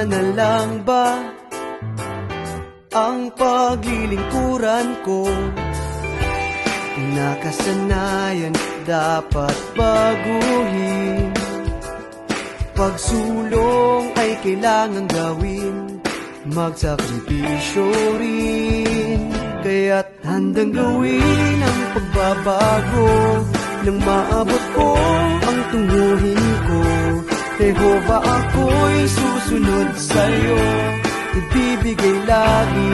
na lang ba ang paglilingkuran ko? Nakasanayan dapat baguhin. Pagsulong ay kailangang gawin, magsakripisyo rin. Kaya't handang gawin ang pagbabago nang maabot ko ang tunguhin ko. Jehova, ako'y susunod sa'yo, ibibigay lagi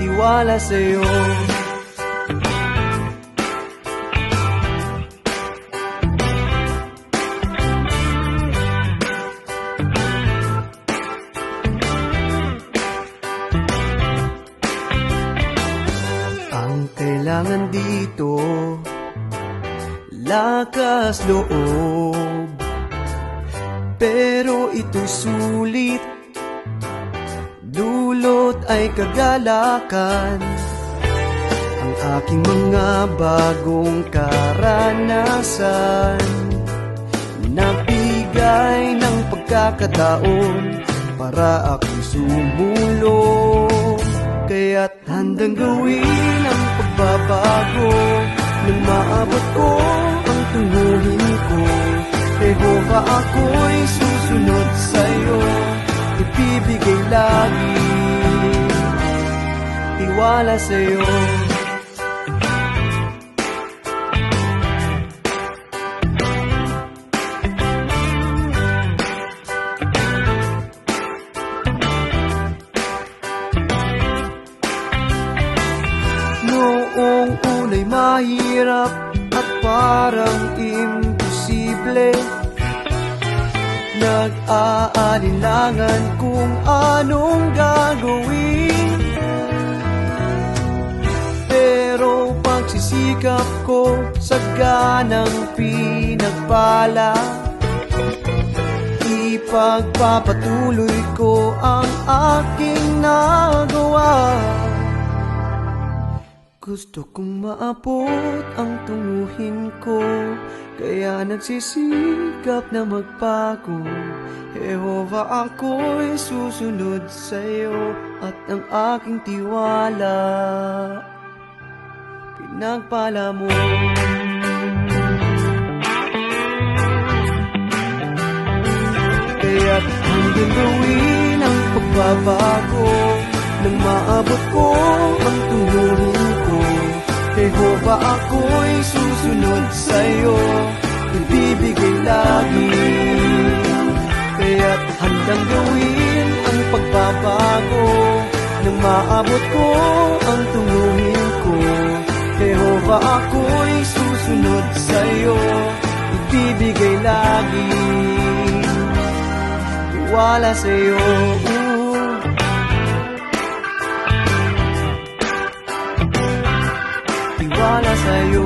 tiwala sa'yo. Ang kailangan dito, lakas loob. Pero ito'y sulit, dulot ay kagalakan. Ang aking mga bagong karanasan, nabigay ng pagkakataon para ako'y sumulong. Kaya't handang gawin ang pagbabago nang maabot ko ang tunguhin ko. Jehova, ako'y susunod sa'yo, ibibigay lagi tiwala sa'yo. Noong una'y mahirap at parang imposible, nag-aalinlangan kung anong gagawin. Pero pagsisikap ko sa ganang pinagpala, ipagpapatuloy ko ang aking nagawa. Gusto kong maabot ang tunguhin ko, kaya nagsisikap na magbago. Jehova, ako'y susunod sa'yo at ang aking tiwala pinagpala mo. Kaya't hanggang gawin ang pagbabago nang maabot ko ang tunguhin ko. Jehova, ako'y susunod sa'yo, ibibigay lagi. Kaya't handang gawin ang pagbabago nang maabot ko ang tunguhin ko. Jehova, ako'y susunod sa'yo, ibibigay lagi tiwala sa'yo. Tiwala sa'yo.